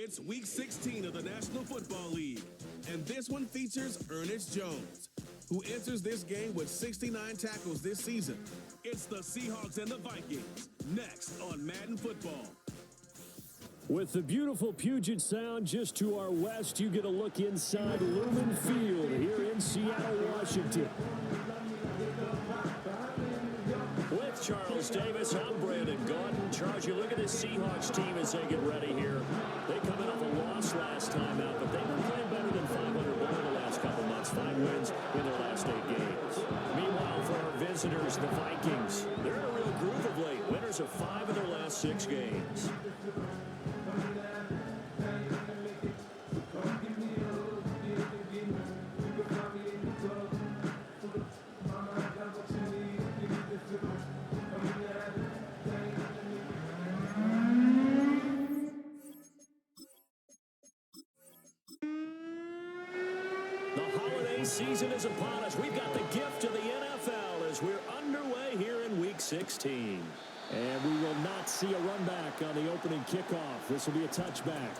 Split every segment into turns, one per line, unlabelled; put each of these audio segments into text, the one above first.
It's Week 16 of the National Football League, and this one features Ernest Jones, who enters this game with 69 tackles this season. It's the Seahawks and the Vikings, next on Madden Football.
With the beautiful Puget Sound just to our west, you get a look inside Lumen Field here in Seattle, Washington. With Charles Davis, I'm Brandon Gordon. Charles, you look at this Seahawks team as they get ready here. They come in off a loss last time out, but they've been playing better than 500 over the last couple months. 5 wins in their last 8 games. Meanwhile, for our visitors, the Vikings, they're in a real groove of late. Winners of 5 of their last 6 games. Season is upon us. We've got the gift of the NFL as we're underway here in Week 16. And we will not see a run back on the opening kickoff. This will be a touchback.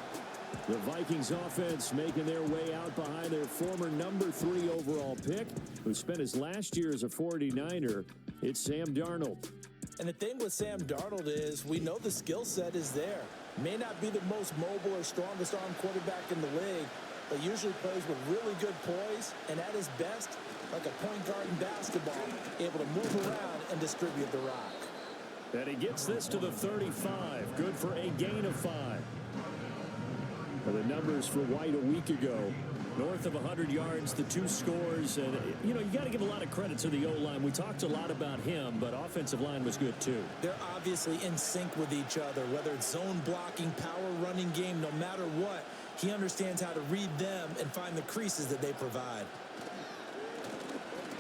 The Vikings offense making their way out behind their former number 3 overall pick, who spent his last year as a 49er. It's Sam Darnold.
And the thing with Sam Darnold is we know the skill set is there. May not be the most mobile or strongest arm quarterback in the league, but usually plays with really good poise, and at his best, like a point guard in basketball, able to move around and distribute the rock.
And he gets this to the 35. Good for a gain of 5. Well, the numbers for White a week ago, north of 100 yards, the 2 scores. And, you know, you got to give a lot of credit to the O-line. We talked a lot about him, but offensive line was good, too.
They're obviously in sync with each other, whether it's zone blocking, power running game, no matter what. He understands how to read them and find the creases that they provide.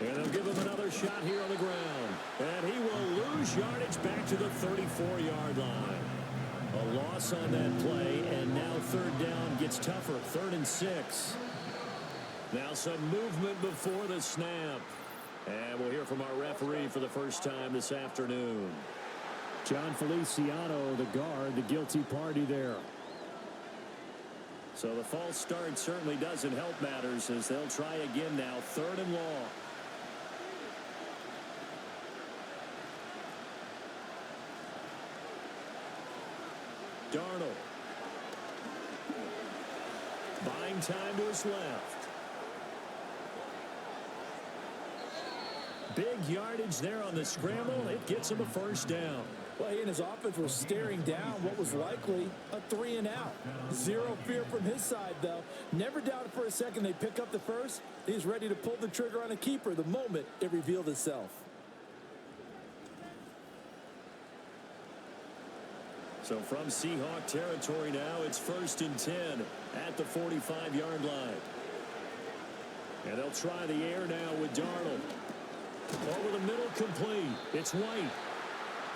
And they'll give him another shot here on the ground. And he will lose yardage back to the 34-yard line. A loss on that play, and now 3rd down gets tougher. 3rd and 6. Now some movement before the snap. And we'll hear from our referee for the first time this afternoon. John Feliciano, the guard, the guilty party there. So the false start certainly doesn't help matters as they'll try again now. 3rd and long. Darnold. Buying time to his left. Big yardage there on the scramble. It gets him a 1st down.
Well, he and his offense were staring down what was likely a 3 and out. Zero fear from his side, though. Never doubted for a second they'd pick up the first. He's ready to pull the trigger on a keeper the moment it revealed itself.
So from Seahawk territory now, it's 1st and 10 at the 45-yard line. And they'll try the air now with Darnold. Over the middle, complete. It's White.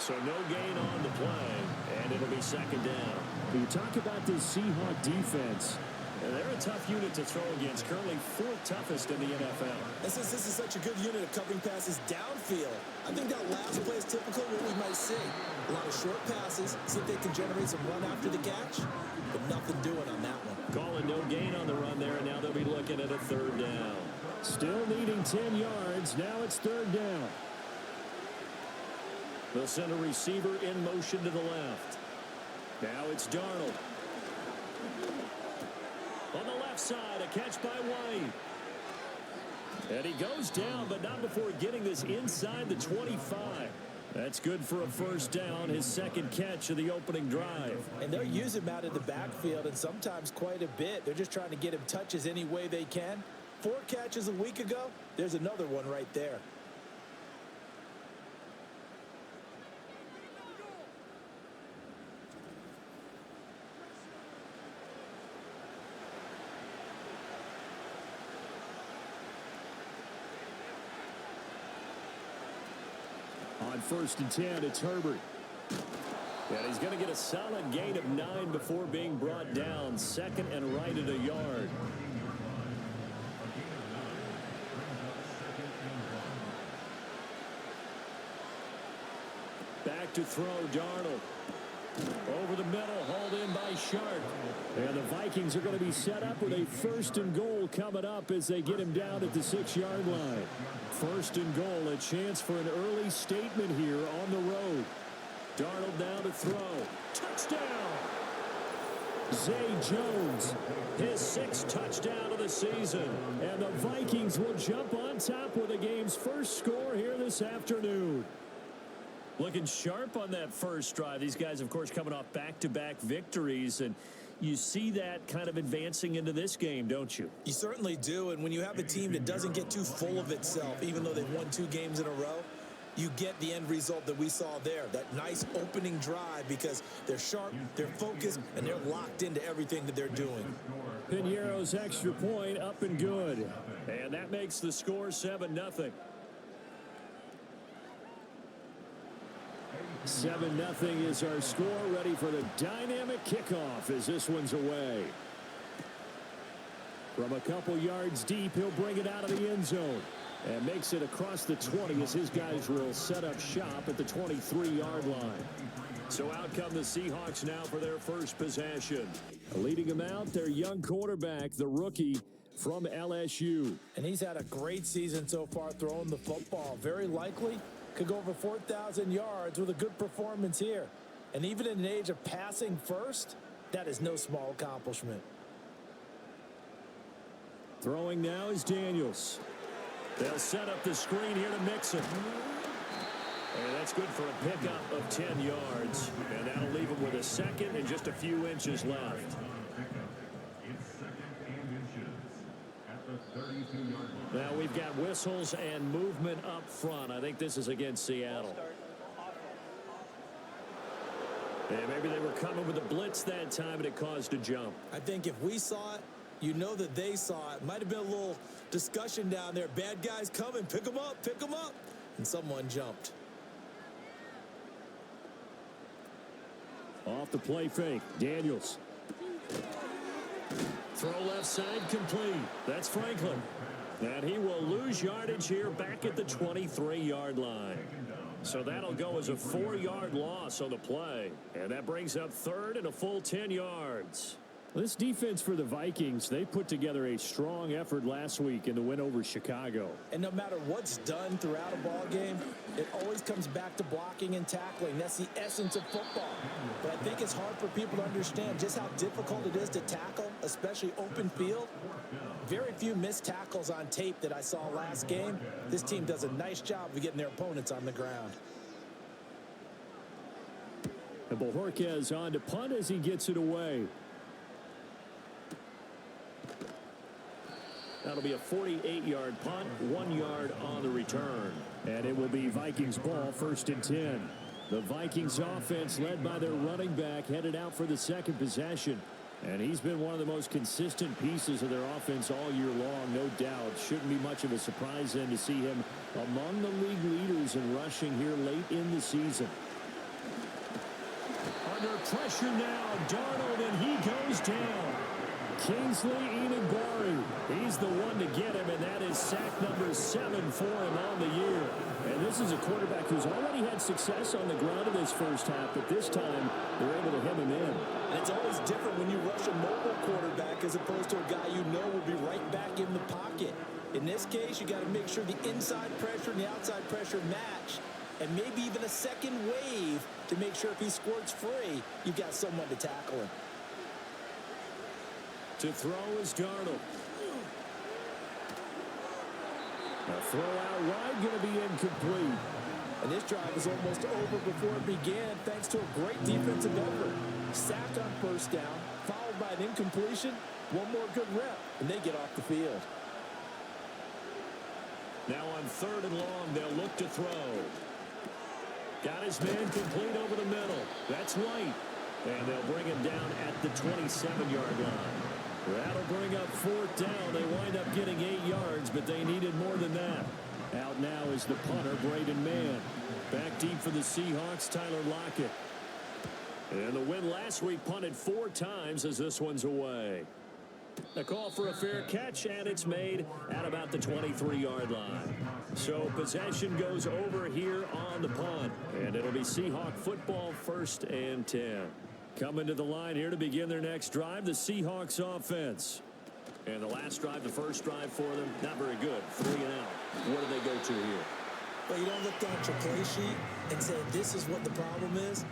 So no gain on the play, and it'll be 2nd down. You talk about this Seahawk defense. And they're a tough unit to throw against, currently 4th toughest in the NFL.
And since this is such a good unit of covering passes downfield, I think that last play is typical of what we might see. A lot of short passes, see if they can generate some run after the catch, but nothing doing on that one.
Calling no gain on the run there, and now they'll be looking at a 3rd down. Still needing 10 yards. Now it's 3rd down. They'll send a receiver in motion to the left. Now it's Darnold. On the left side, a catch by White. And he goes down, but not before getting this inside the 25. That's good for a 1st down, his 2nd catch of the opening drive.
And they're using him out of the backfield, and sometimes quite a bit. They're just trying to get him touches any way they can. 4 catches a week ago, there's another one right there.
On 1st and 10, it's Herbert. And he's going to get a solid gain of 9 before being brought down. 2nd and right at a yard. Back to throw, Darnold. Over the middle, hauled in by Sharp. And the Vikings are going to be set up with a 1st and goal coming up as they get him down at the 6-yard line. 1st and goal, a chance for an early statement here on the road. Darnold down to throw. Touchdown! Zay Jones, his 6th touchdown of the season. And the Vikings will jump on top with the game's first score here this afternoon. Looking sharp on that first drive. These guys, of course, coming off back-to-back victories, and you see that kind of advancing into this game, don't you?
You certainly do, and when you have a team that doesn't get too full of itself, even though they've won 2 games in a row, you get the end result that we saw there, that nice opening drive, because they're sharp, they're focused, and they're locked into everything that they're doing.
Piñeiro's extra point up and good, and that makes the score 7-0. 7-0 is our score, ready for the dynamic kickoff as this one's away. From a couple yards deep, he'll bring it out of the end zone and makes it across the 20 as his guys will set up shop at the 23-yard line. So out come the Seahawks now for their first possession. Leading them out, their young quarterback, the rookie from LSU.
And he's had a great season so far throwing the football. Very likely could go over 4,000 yards with a good performance here. And even in an age of passing first, that is no small accomplishment.
Throwing now is Daniels. They'll set up the screen here to Mixon. And that's good for a pickup of 10 yards. And that'll leave him with a second and just a few inches left. Now we've got whistles and movement up front. I think this is against Seattle. And maybe they were coming with a blitz that time and it caused a jump.
I think if we saw it, you know that they saw it. Might have been a little discussion down there. Bad guys coming. Pick them up. Pick them up. And someone jumped.
Off the play fake. Daniels. Throw left side complete. That's Franklin. And he will lose yardage here back at the 23-yard line. So that'll go as a 4-yard loss on the play. And that brings up 3rd and a full 10 yards. This defense for the Vikings, they put together a strong effort last week in the win over Chicago.
And no matter what's done throughout a ball game, it always comes back to blocking and tackling. That's the essence of football. But I think it's hard for people to understand just how difficult it is to tackle, especially open field. Very few missed tackles on tape that I saw last game. This team does a nice job of getting their opponents on the ground.
And Bojorquez on to punt as he gets it away. That'll be a 48-yard punt, 1 yard on the return. And it will be Vikings ball, 1st and 10. The Vikings offense led by their running back headed out for the second possession. And he's been one of the most consistent pieces of their offense all year long, no doubt. Shouldn't be much of a surprise then to see him among the league leaders in rushing here late in the season. Under pressure now, Darnold, and he goes down. Kingsley Enagbari, he's the one to get him, and that is sack number 7 for him on the year. And this is a quarterback who's already had success on the ground in this first half, but this time they're able to hem him in.
And it's always different when you rush a mobile quarterback as opposed to a guy you know will be right back in the pocket. In this case, you got to make sure the inside pressure and the outside pressure match, and maybe even a second wave to make sure if he squirts free, you've got someone to tackle him.
To throw is Darnold. A throw out wide, going to be incomplete.
And this drive is almost over before it began thanks to a great defensive effort. Sacked on 1st down, followed by an incompletion. One more good rep, and they get off the field.
Now on 3rd and long, they'll look to throw. Got his man complete over the middle. That's White. And they'll bring him down at the 27-yard line. That'll bring up 4th down. They wind up getting 8 yards, but they needed more than that. Out now is the punter, Braden Mann. Back deep for the Seahawks, Tyler Lockett. And the win last week punted 4 times as this one's away. A call for a fair catch, and it's made at about the 23-yard line. So possession goes over here on the punt, and it'll be Seahawk football, 1st and 10. Coming to the line here to begin their next drive, the Seahawks offense. And the last drive, the first drive for them, not very good. 3 and out. What do they go to here?
Well, you don't look down at your play sheet and say, this is what the problem is.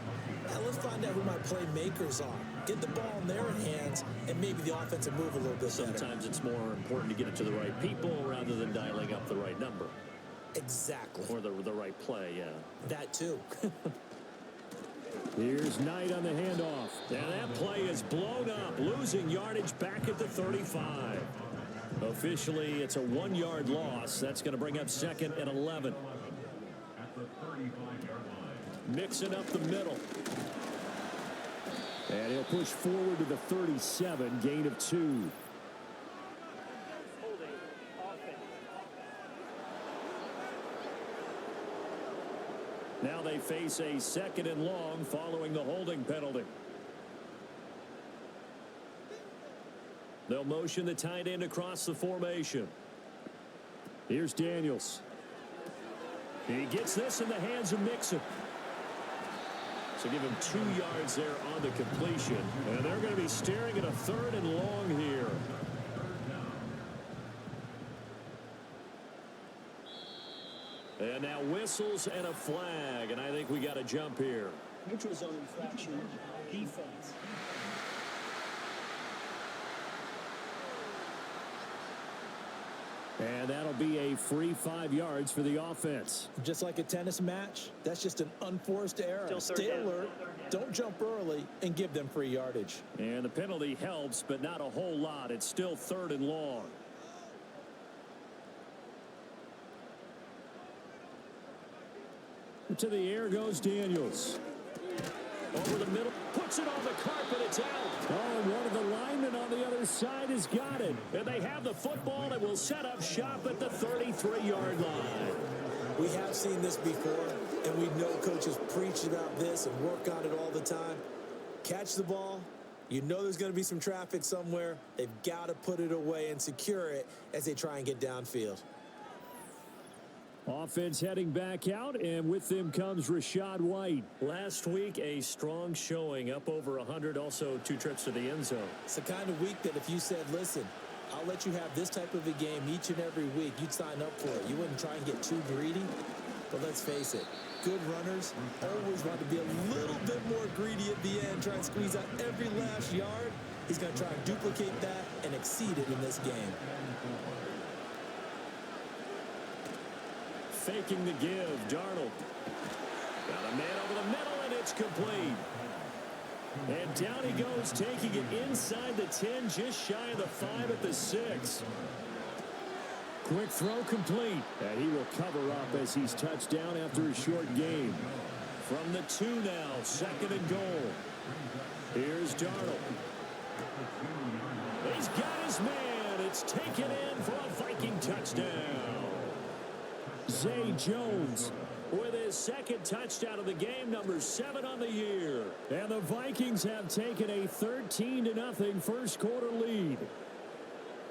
Now, let's find out who my playmakers are. Get the ball in their hands, and maybe the offense will move a little bit better.
Sometimes it's more important to get it to the right people rather than dialing up the right number.
Exactly.
Or the right play, yeah.
That too.
Here's Knight on the handoff. And that play is blown up, losing yardage back at the 35. Officially, it's a 1-yard loss. That's going to bring up 2nd and 11. Mixing up the middle. And he'll push forward to the 37, gain of 2. Now they face a 2nd and long following the holding penalty. They'll motion the tight end across the formation. Here's Daniels. He gets this in the hands of Mixon. So give him 2 yards there on the completion. And they're going to be staring at a 3rd and long here. And now whistles and a flag. And I think we got a jump here.
Neutral zone infraction, defense.
And that'll be a free 5 yards for the offense.
Just like a tennis match, that's just an unforced error. Stay alert, don't jump early, and give them free yardage.
And the penalty helps, but not a whole lot. It's still 3rd and long. To the air goes Daniels. Over the middle, puts it on the carpet, it's out. Oh, and one of the linemen on the other side has got it. And they have the football and will set up shop at the 33-yard line.
We have seen this before, and we know coaches preach about this and work on it all the time. Catch the ball. You know there's going to be some traffic somewhere. They've got to put it away and secure it as they try and get downfield.
Offense heading back out, and with them comes Rachaad White. Last week, a strong showing, up over 100, also 2 trips to the end zone.
It's the kind of week that if you said, listen, I'll let you have this type of a game each and every week, you'd sign up for it. You wouldn't try and get too greedy. But let's face it, good runners always want to be a little bit more greedy at the end, try and squeeze out every last yard. He's going to try and duplicate that and exceed it in this game.
Faking the give, Darnold. Got a man over the middle, and it's complete. And down he goes, taking it inside the 10, just shy of the 5 at the 6. Quick throw complete. And he will cover up as he's touched down after a short game. From the 2 now, 2nd and goal. Here's Darnold. He's got his man. It's taken in for a Viking touchdown. Zay Jones with his 2nd touchdown of the game, number 7 on the year. And the Vikings have taken a 13-0 first quarter lead.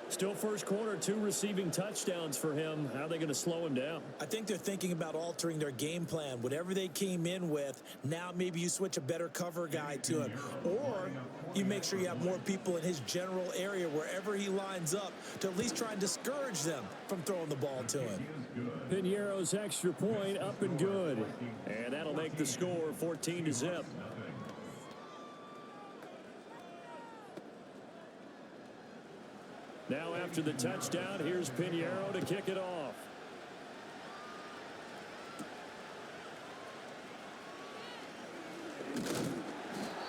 Still first quarter, 2 receiving touchdowns for him. How are they going to slow him down?
I think they're thinking about altering their game plan. Whatever they came in with, now maybe you switch a better cover guy to him. Or you make sure you have more people in his general area wherever he lines up to at least try and discourage them from throwing the ball to him.
Piñeiro's extra point up and good. And that'll make the score 14-0. Now after the touchdown, here's Piñeiro to kick it off.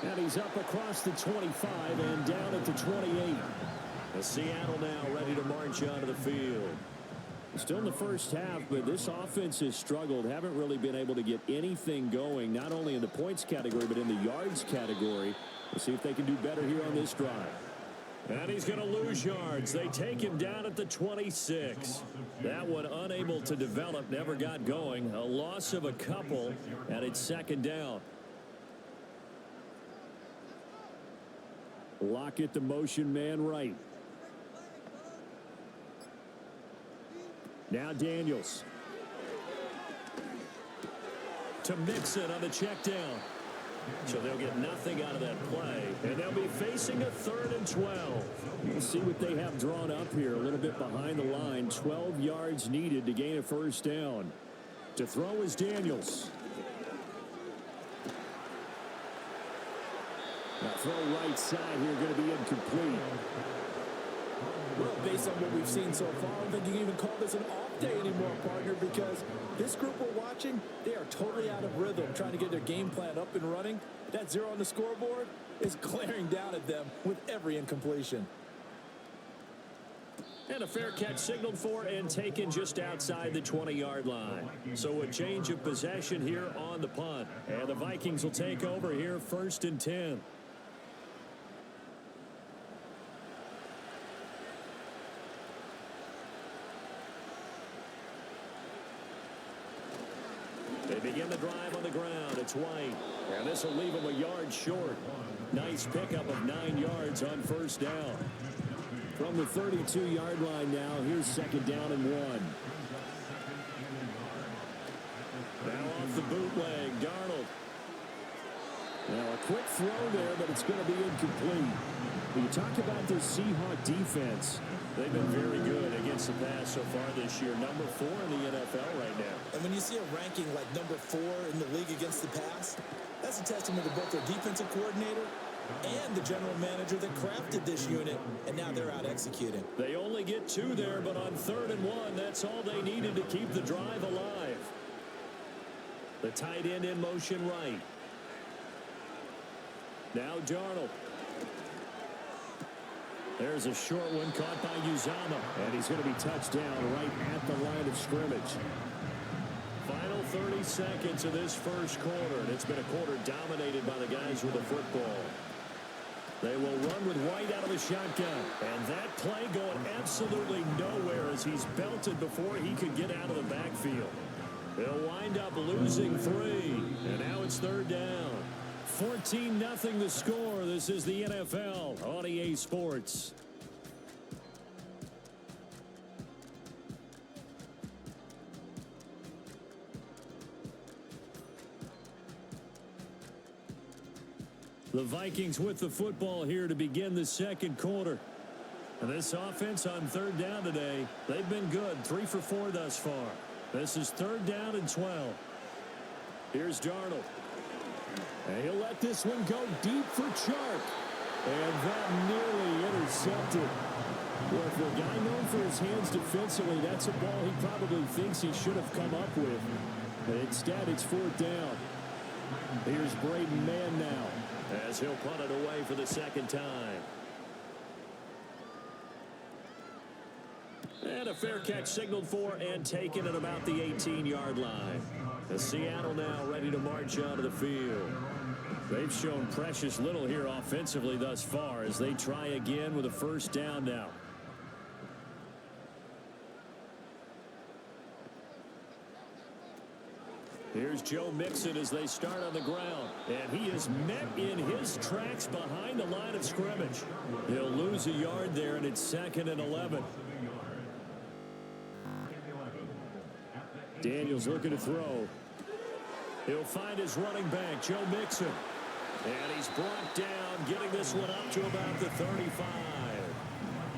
And he's up across the 25 and down at the 28. The Seattle now ready to march onto the field. Still in the first half, but this offense has struggled. Haven't really been able to get anything going, not only in the points category, but in the yards category. We'll see if they can do better here on this drive. And he's going to lose yards. They take him down at the 26. That one unable to develop, never got going. A loss of a couple, and it's 2nd down. Lockett the motion man right. Now Daniels. To Mixon on the check down. So they'll get nothing out of that play, and they'll be facing a 3rd and 12. We'll see what they have drawn up here. A little bit behind the line. 12 yards needed to gain a first down. To throw is Daniels. Now throw right side here, going to be incomplete.
Well, based on what we've seen so far, I don't think you can even call this an off day anymore, partner, because this group we're watching, they are totally out of rhythm, trying to get their game plan up and running. That 0 on the scoreboard is glaring down at them with every incompletion.
And a fair catch signaled for and taken just outside the 20-yard line. So a change of possession here on the punt. And the Vikings will take over here 1st and 10. They begin the drive on the ground. It's White. And this will leave them a yard short. Nice pickup of 9 yards on first down. From the 32-yard line now, here's 2nd down and 1. Now off the bootleg, Darnold. Now a quick throw there, but it's going to be incomplete. When you talk about this Seahawks defense, they've been very good against the pass so far this year. Number 4 in the NFL right now.
And when you see a ranking like number 4 in the league against the pass, that's a testament to both their defensive coordinator and the general manager that crafted this unit, and now they're out executing.
They only get 2 there, but on 3rd and 1, that's all they needed to keep the drive alive. The tight end in motion right. Now Darnold. There's a short one caught by Uzama, and he's going to be touched down right at the line of scrimmage. Final 30 seconds of this first quarter, and it's been a quarter dominated by the guys with the football. They will run with White out of the shotgun, and that play going absolutely nowhere as he's belted before he could get out of the backfield. They'll wind up losing 3, and now it's 3rd down. 14-0 the score. This is the NFL on EA Sports. The Vikings with the football here to begin the second quarter. And this offense on 3rd down today, they've been good. 3 for 4 thus far. This is 3rd down and 12. Here's Darnold. And he'll let this one go deep for Chark. And that nearly intercepted. Well, for a guy known for his hands defensively, that's a ball he probably thinks he should have come up with. But instead, it's 4th down. Here's Braden Mann now, as he'll punt it away for the 2nd time. And a fair catch signaled for and taken at about the 18-yard line. The Seattle now ready to march onto the field. They've shown precious little here offensively thus far as they try again with a 1st down now. Here's Joe Mixon as they start on the ground. And he is met in his tracks behind the line of scrimmage. He'll lose a yard there, and it's 2nd and 11. Daniels looking to throw. He'll find his running back, Joe Mixon. And he's brought down, getting this one up to about the 35.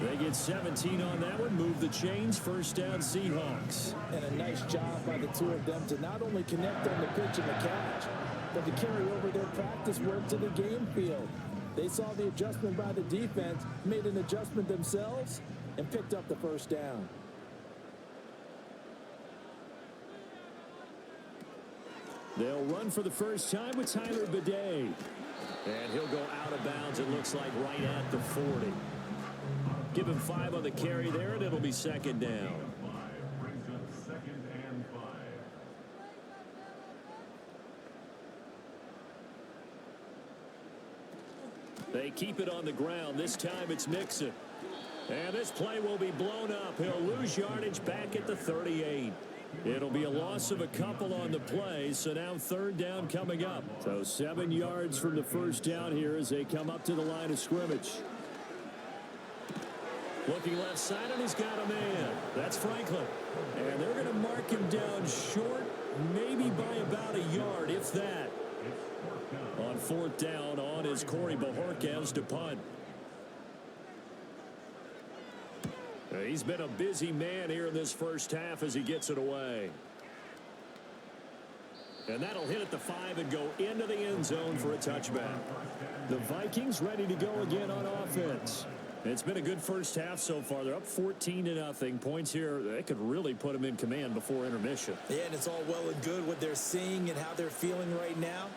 They get 17 on that one, move the chains, 1st down Seahawks.
And a nice job by the 2 of them to not only connect on the pitch and the catch, but to carry over their practice work to the game field. They saw the adjustment by the defense, made an adjustment themselves, and picked up the 1st down.
They'll run for the first time with Tyler Bidet. And he'll go out of bounds, it looks like, right at the 40. Give him 5 on the carry there, and it'll be 2nd down. They keep it on the ground. This time it's Mixon. And this play will be blown up. He'll lose yardage back at the 38. It'll be a loss of a couple on the play, so now 3rd down coming up. So 7 yards from the 1st down here as they come up to the line of scrimmage. Looking left side, and he's got a man. That's Franklin. And they're going to mark him down short, maybe by about a yard, if that. On fourth down, on is Corey Bojorquez to punt. He's been a busy man here in this first half as he gets it away. And that'll hit at the 5 and go into the end zone for a touchback. The Vikings ready to go again on offense. It's been a good first half so far. They're up 14-0. Points here, they could really put them in command before intermission.
Yeah, and it's all well and good what they're seeing and how they're feeling right now.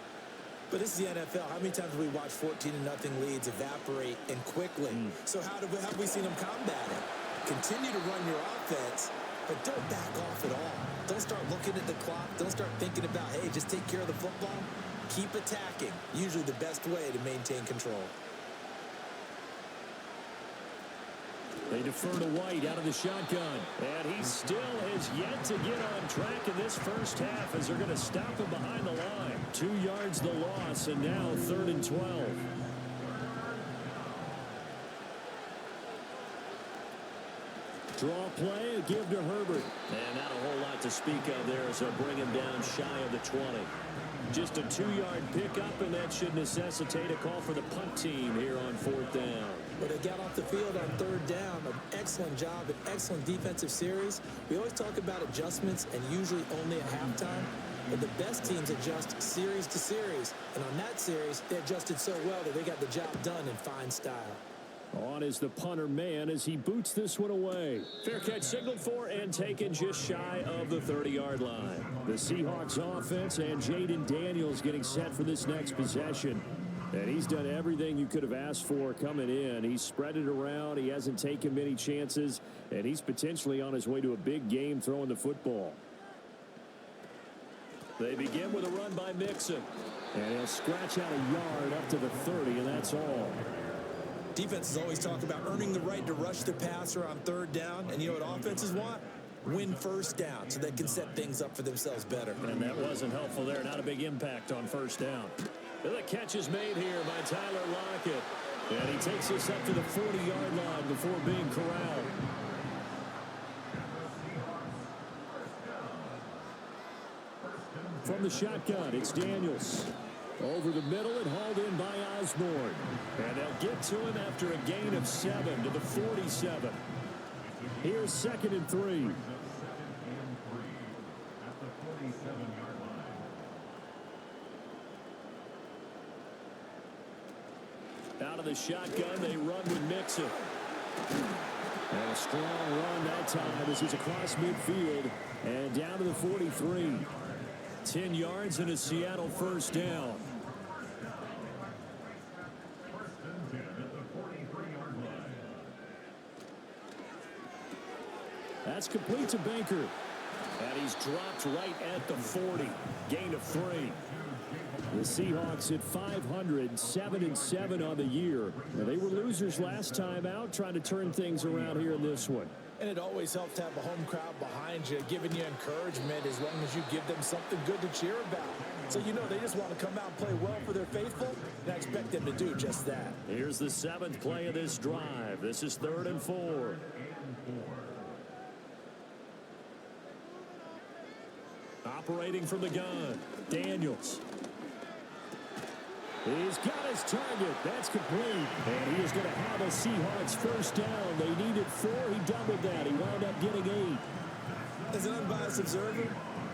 But this is the NFL. How many times have we watched 14-0 leads evaporate and quickly? So how have we seen them combat it? Continue to run your offense, but don't back off at all. Don't start looking at the clock. Don't start thinking about, hey, just take care of the football. Keep attacking. Usually the best way to maintain control.
They defer to White out of the shotgun. And he still has yet to get on track in this first half as they're going to stop him behind the line. 2 yards the loss, and now 3rd and 12. Draw play, a give to Herbert. And not a whole lot to speak of there as they'll bring him down shy of the 20. Just a 2-yard pickup, and that should necessitate a call for the punt team here on 4th down.
But they got off the field on 3rd down. An excellent job, an excellent defensive series. We always talk about adjustments and usually only at halftime. But the best teams adjust series to series. And on that series, they adjusted so well that they got the job done in fine style.
On is the punter man as he boots this one away. Fair catch signaled for and taken just shy of the 30-yard line. The Seahawks offense and Jaden Daniels getting set for this next possession. And he's done everything you could have asked for coming in. He's spread it around. He hasn't taken many chances. And he's potentially on his way to a big game throwing the football. They begin with a run by Mixon. And he'll scratch out a yard up to the 30, and that's all.
Defenses always talk about earning the right to rush the passer on 3rd down. And you know what offenses want? Win 1st down so they can set things up for themselves better.
And that wasn't helpful there. Not a big impact on 1st down. The catch is made here by Tyler Lockett. And he takes us up to the 40-yard line before being corralled. From the shotgun, it's Daniels. Over the middle and hauled in by Osborne. And they'll get to him after a gain of 7 to the 47. Here's 2nd and 3. Out of the shotgun, they run with Mixon. And a strong run that time as he's across midfield and down to the 43. 10 yards and a Seattle 1st down. That's complete to Baker. And he's dropped right at the 40. Gain of 3. The Seahawks at 500, 7-7 on the year. And they were losers last time out, trying to turn things around here in this one.
And it always helps to have a home crowd behind you, giving you encouragement as long as you give them something good to cheer about. So you know they just want to come out and play well for their faithful, and I expect them to do just that.
Here's the 7th play of this drive. This is 3rd and 4. Operating from the gun, Daniels. He's got his target. That's complete. And he is going to have a Seahawks 1st down. They needed 4. He doubled that. He wound up getting 8.
As an unbiased observer,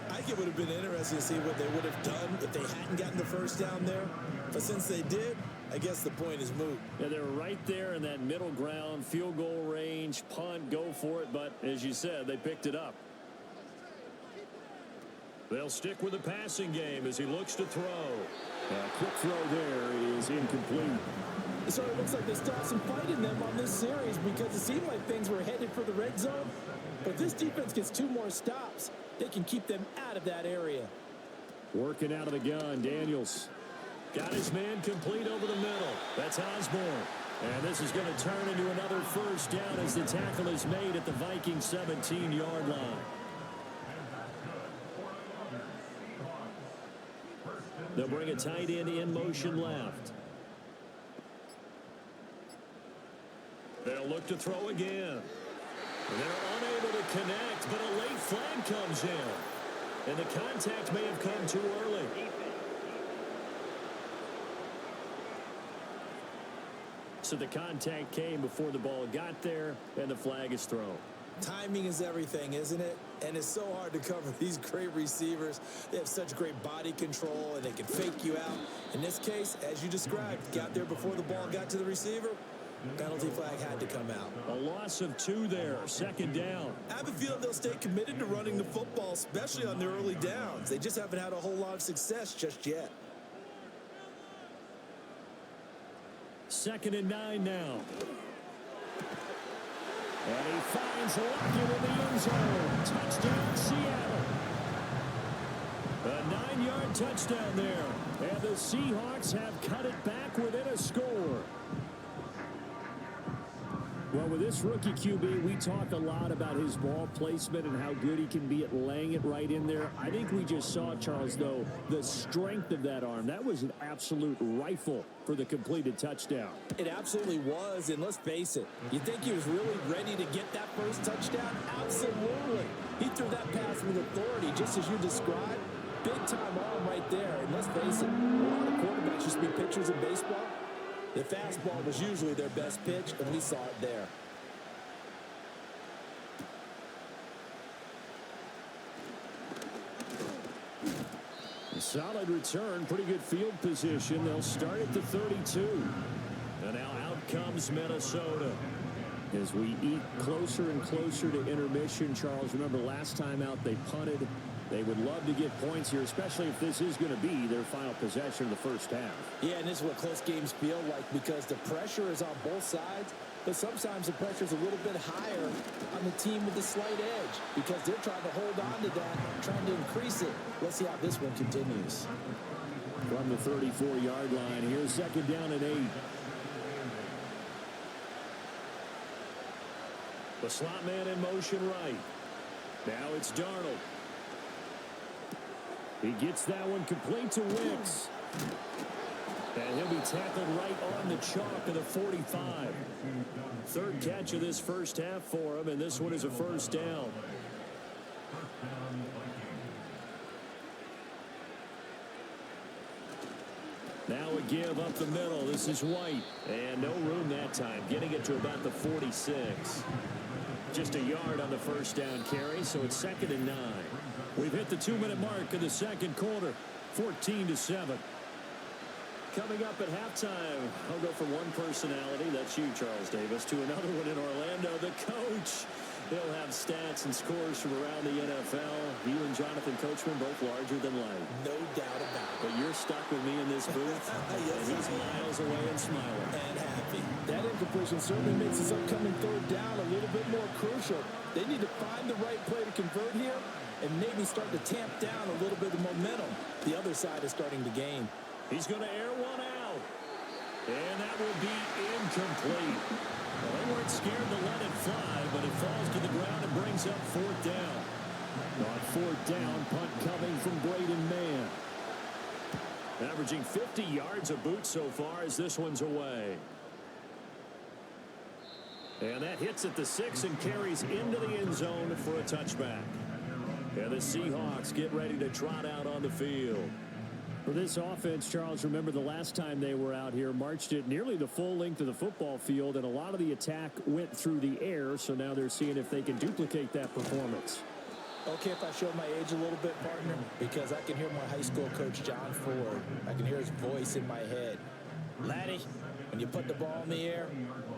I think it would have been interesting to see what they would have done if they hadn't gotten the 1st down there. But since they did, I guess the point is moot.
Yeah, they were right there in that middle ground, field goal range, punt, go for it. But as you said, they picked it up. They'll stick with the passing game as he looks to throw. A quick throw there is incomplete.
So it looks like they still have some fight in them on this series because it seemed like things were headed for the red zone. But this defense gets 2 more stops. They can keep them out of that area.
Working out of the gun, Daniels. Got his man complete over the middle. That's Osborne. And this is going to turn into another 1st down as the tackle is made at the Vikings 17-yard line. They'll bring a tight end in motion left. They'll look to throw again. They're unable to connect, but a late flag comes in. And the contact may have come too early. So the contact came before the ball got there, and the flag is thrown.
Timing is everything, isn't it? And it's so hard to cover these great receivers. They have such great body control, and they can fake you out. In this case, as you described, got there before the ball got to the receiver. Penalty flag had to come out.
A loss of 2 there, second down.
I have a feeling they'll stay committed to running the football, especially on their early downs. They just haven't had a whole lot of success just yet.
2nd and 9 now. And he finds Lockett in the end zone. Touchdown, Seattle. A 9-yard touchdown there. And the Seahawks have cut it back within a score. Well, with this rookie QB, we talk a lot about his ball placement and how good he can be at laying it right in there. I think we just saw, Charles, though, the strength of that arm. That was an absolute rifle for the completed touchdown.
It absolutely was, and let's face it, you think he was really ready to get that first touchdown? Absolutely. He threw that pass with authority, just as you described. Big-time arm right there, and let's face it, a lot of quarterbacks used to be pitchers in baseball. The fastball was usually their best pitch, and we saw it there.
A solid return, pretty good field position. They'll start at the 32. And now out comes Minnesota. As we eat closer and closer to intermission, Charles, remember last time out they punted. They would love to get points here, especially if this is going to be their final possession of the first half.
Yeah, and this is what close games feel like because the pressure is on both sides, but sometimes the pressure is a little bit higher on the team with the slight edge because they're trying to hold on to that, trying to increase it. Let's see how this one continues.
From the 34-yard line, here's 2nd down and 8. The slot man in motion right. Now it's Darnold. He gets that one complete to Wicks. And he'll be tackled right on the chalk of the 45. 3rd catch of this first half for him, and this one is a first down. Now a give up the middle. This is White. And no room that time. Getting it to about the 46. Just a yard on the first down carry, so it's 2nd and 9. We've hit the 2-minute mark in the second quarter, 14-7. Coming up at halftime, I'll go from one personality, that's you, Charles Davis, to another one in Orlando, the coach. He'll have stats and scores from around the NFL. You and Jonathan Coachman both larger than life.
No doubt about it.
But you're stuck with me in this booth,
Yes,
and he's miles away and smiling.
And happy. That incompletion certainly makes this upcoming 3rd down a little bit more crucial. They need to find the right play to convert here and maybe start to tamp down a little bit of momentum. The other side is starting to gain.
He's going to air one out. And that will be incomplete. Well, they weren't scared to let it fly, but it falls to the ground and brings up 4th down. On 4th down, punt coming from Braden Mann. Averaging 50 yards a boot so far as this one's away. And that hits at the 6 and carries into the end zone for a touchback. And the Seahawks get ready to trot out on the field. For this offense, Charles, remember the last time they were out here, marched it nearly the full length of the football field, and a lot of the attack went through the air, so now they're seeing if they can duplicate that performance.
Okay, if I show my age a little bit, partner, because I can hear my high school coach, John Ford. I can hear his voice in my head. Laddie, when you put the ball in the air,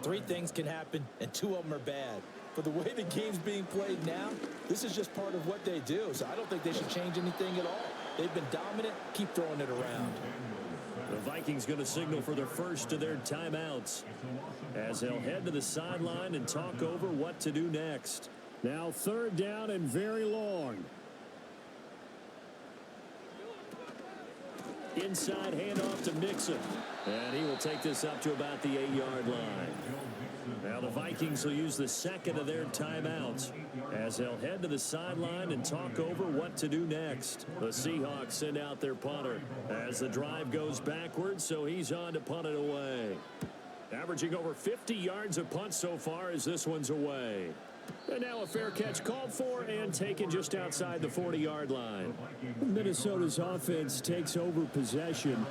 3 things can happen, and 2 of them are bad. For the way the game's being played now, this is just part of what they do, so I don't think they should change anything at all. They've been dominant. Keep throwing it around.
The Vikings going to signal for the first of their timeouts as they'll head to the sideline and talk over what to do next. Now 3rd down and very long. Inside handoff to Mixon. And he will take this up to about the 8-yard line. Now the Vikings will use the 2nd of their timeouts as they'll head to the sideline and talk over what to do next. The Seahawks send out their punter as the drive goes backwards, so he's on to punt it away. Averaging over 50 yards a punt so far as this one's away. And now a fair catch called for and taken just outside the 40-yard line. Minnesota's offense takes over possession.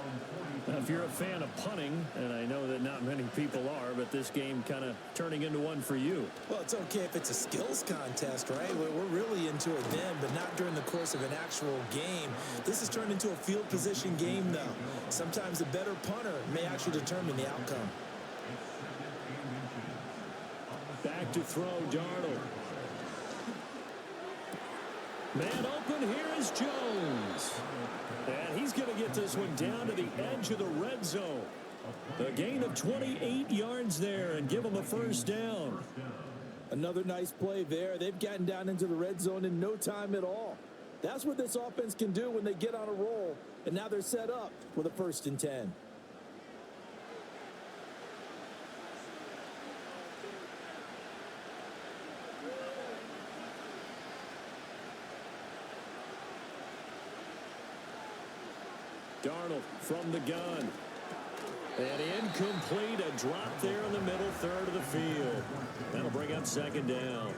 If you're a fan of punting, and I know that not many people are, but this game kind of turning into one for you.
Well, it's okay if it's a skills contest, right? We're really into it then, but not during the course of an actual game. This has turned into a field position game, though. Sometimes a better punter may actually determine the outcome.
Back to throw, Darnold. Man open, here is Jones. And he's going to get this one down to the edge of the red zone. A gain of 28 yards there and give him a first down.
Another nice play there. They've gotten down into the red zone in no time at all. That's what this offense can do when they get on a roll. And now they're set up with a 1st and 10.
Darnold from the gun. And incomplete. A drop there in the middle third of the field. That'll bring up 2nd down.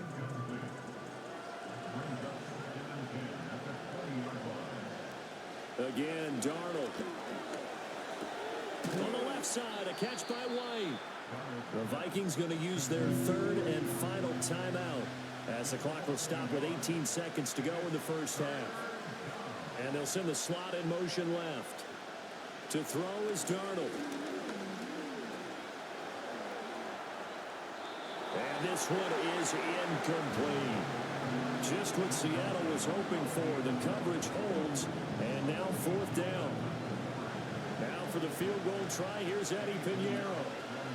Again, Darnold. On the left side, a catch by White. The Vikings going to use their 3rd and final timeout as the clock will stop with 18 seconds to go in the first half. And they'll send the slot in motion left. To throw is Darnold. And this one is incomplete. Just what Seattle was hoping for. The coverage holds. And now 4th down. Now for the field goal try. Here's Eddie Pinheiro.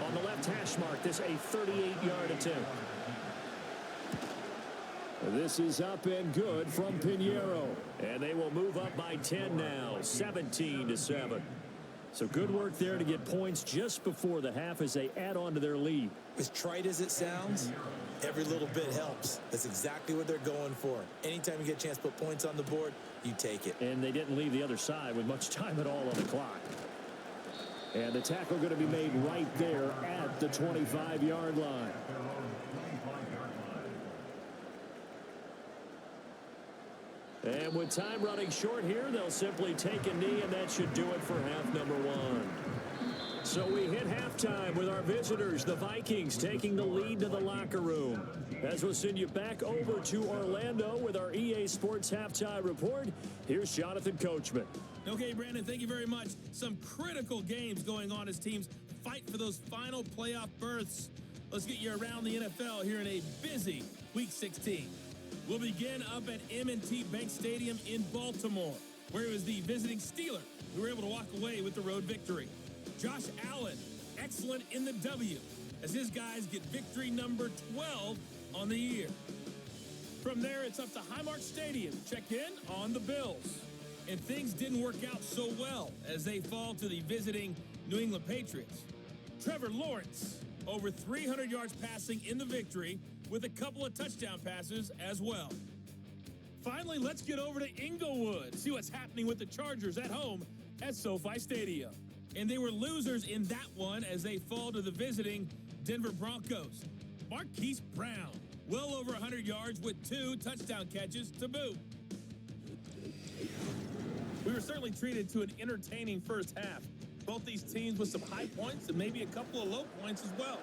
On the left hash mark, this a 38-yard attempt. This is up and good from Pinheiro. And they will move up by 10 now, 17-7. So good work there to get points just before the half as they add on to their lead.
As trite as it sounds, every little bit helps. That's exactly what they're going for. Anytime you get a chance to put points on the board, you take it.
And they didn't leave the other side with much time at all on the clock. And the tackle going to be made right there at the 25-yard line. And with time running short here, they'll simply take a knee, and that should do it for half number 1. So we hit halftime with our visitors, the Vikings, taking the lead to the locker room. As we'll send you back over to Orlando with our EA Sports Halftime Report, here's Jonathan Coachman.
Okay, Brandon, thank you very much. Some critical games going on as teams fight for those final playoff berths. Let's get you around the NFL here in a busy Week 16. We'll begin up at M&T Bank Stadium in Baltimore, where it was the visiting Steelers who were able to walk away with the road victory. Josh Allen, excellent in the W, as his guys get victory number 12 on the year. From there, it's up to Highmark Stadium to check in on the Bills. And things didn't work out so well as they fall to the visiting New England Patriots. Trevor Lawrence, over 300 yards passing in the victory, with a couple of touchdown passes as well. Finally, let's get over to Inglewood, see what's happening with the Chargers at home at SoFi Stadium. And they were losers in that one as they fall to the visiting Denver Broncos. Marquise Brown, well over 100 yards with 2 touchdown catches to boot. We were certainly treated to an entertaining first half. Both these teams with some high points and maybe a couple of low points as well.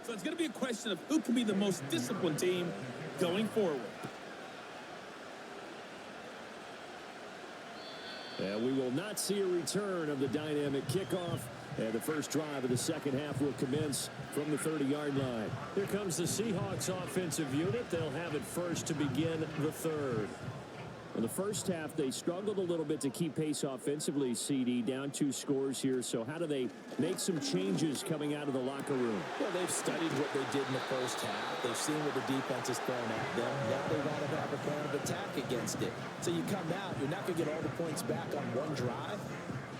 So it's going to be a question of who can be the most disciplined team going forward.
And we will not see a return of the dynamic kickoff. And the first drive of the second half will commence from the 30-yard line. Here comes the Seahawks offensive unit. They'll have it first to begin the third. In the first half, they struggled a little bit to keep pace offensively, CD, down 2 scores here. So how do they make some changes coming out of the locker room?
Well, they've studied what they did in the first half. They've seen what the defense is throwing at them. Now they want to have a plan of attack against it. So you come out, you're not going to get all the points back on one drive,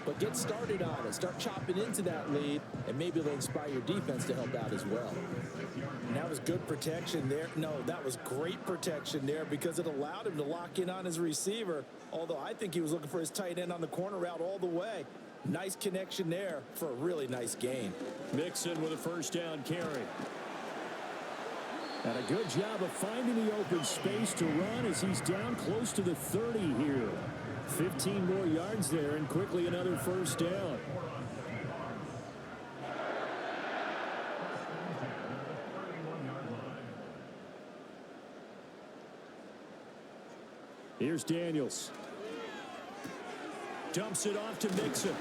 but get started on it. Start chopping into that lead, and maybe it'll inspire your defense to help out as well. And that was good protection there. No, that was great protection there because it allowed him to lock in on his receiver, although I think he was looking for his tight end on the corner route all the way. Nice connection there for a really nice gain.
Mixon with a first down carry. And a good job of finding the open space to run as he's down close to the 30 here. 15 more yards there and quickly another first down. Here's Daniels. Dumps it off to Mixon.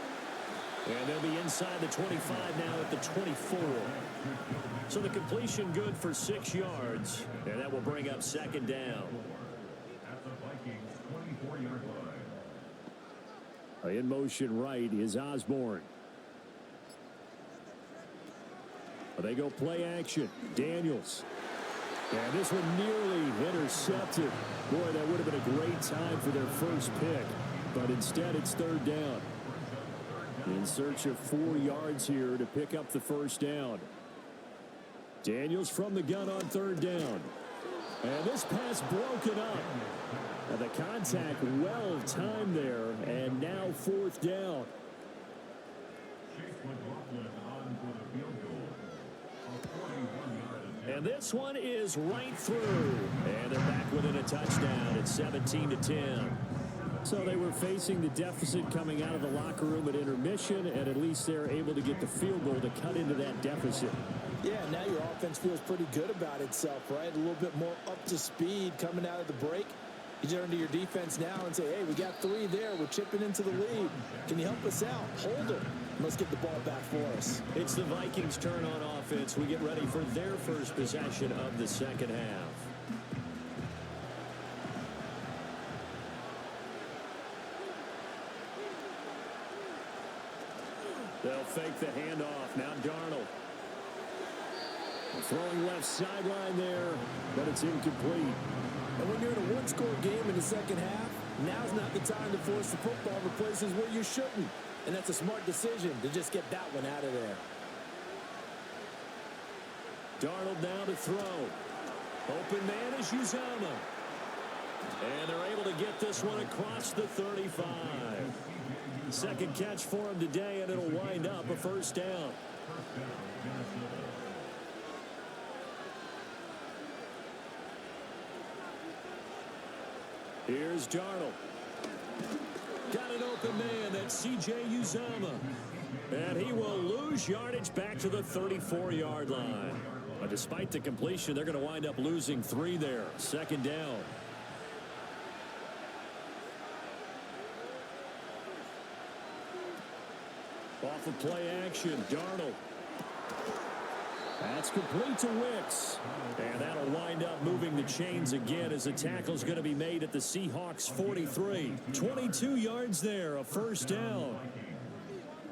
And they'll be inside the 25 now at the 24. So the completion good for 6 yards. And that will bring up second down.
At the Vikings 24-yard line.
In motion right is Osborne. They go play action. Daniels. And this one nearly intercepted. Boy, that would have been a great time for their first pick. But instead, it's third down. In search of 4 yards here to pick up the first down. Daniels from the gun on third down. And this pass broken up. And the contact well timed there. And now fourth down. And this one is right through. And they're back within a touchdown at 17-10. So they were facing the deficit coming out of the locker room at intermission, and at least they're able to get the field goal to cut into that deficit.
Yeah, now your offense feels pretty good about itself, right? A little bit more up to speed coming out of the break. You turn to your defense now and say, hey, we got 3 there. We're chipping into the lead. Can you help us out? Hold it. Let's get the ball back for us.
It's the Vikings' turn on offense. We get ready for their first possession of the second half. They'll fake the handoff. Now Darnold. Throwing left sideline there, but it's incomplete.
And when you're in a one-score game in the second half, now's not the time to force the football to places where you shouldn't. And that's a smart decision to just get that one out of there.
Darnold now to throw. Open man is Uzama. And they're able to get this one across the 35. Second catch for him today, and it'll wind up a first down. Here's Darnold. Got an open man. That's C.J. Uzama. And he will lose yardage back to the 34-yard line. But despite the completion, they're going to wind up losing 3 there. Second down. Off of play action, Darnold. That's complete to Wicks. And that'll wind up moving the chains again as the tackle's going to be made at the Seahawks 43. 22 yards there, a first down.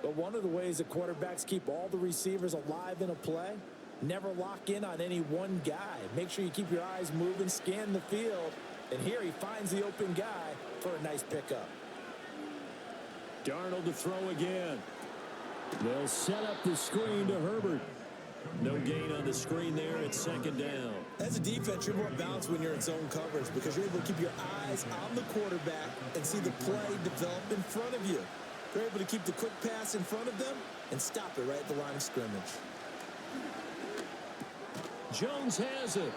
But one of the ways that quarterbacks keep all the receivers alive in a play, never lock in on any one guy. Make sure you keep your eyes moving, scan the field. And here he finds the open guy for a nice pickup.
Darnold to throw again. They'll set up the screen to Herbert. No gain on the screen there. It's second down.
As a defense, you're more balanced when you're in zone coverage because you're able to keep your eyes on the quarterback and see the play develop in front of you. You're able to keep the quick pass in front of them and stop it right at the line of scrimmage.
Jones has it.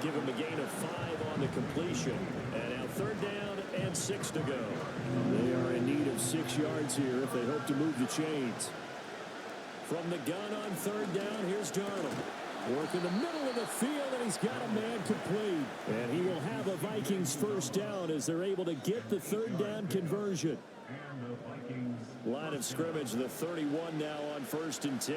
Give him a gain of 5 on the completion. And now third down and 6 to go. They are in need of 6 yards here if they hope to move the chains. From the gun on third down, here's Darnold. Work in the middle of the field, and he's got a man complete. And he will have a Vikings first down as they're able to get the third down conversion. Line of scrimmage, the 31 now on 1st and 10.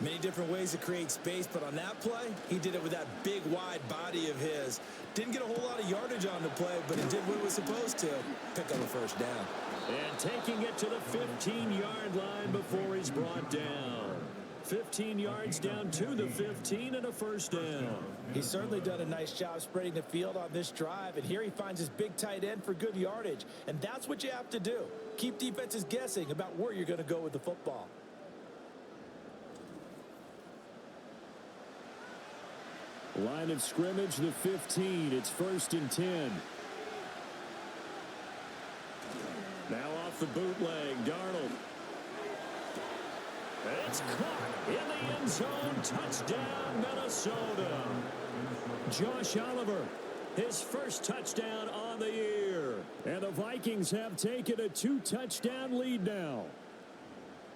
Many different ways to create space, but on that play, he did it with that big, wide body of his. Didn't get a whole lot of yardage on the play, but it did what it was supposed to. Pick up a first down.
And taking it to the 15-yard line before he's brought down. 15 yards down to the 15 and a first down.
He's certainly done a nice job spreading the field on this drive, and here he finds his big tight end for good yardage. And that's what you have to do. Keep defenses guessing about where you're going to go with the football.
Line of scrimmage, the 15. It's 1st and 10. Now off the bootleg, Darnold. It's caught in the end zone. Touchdown, Minnesota. Josh Oliver, his first touchdown on the year. And the Vikings have taken a 2-touchdown lead now.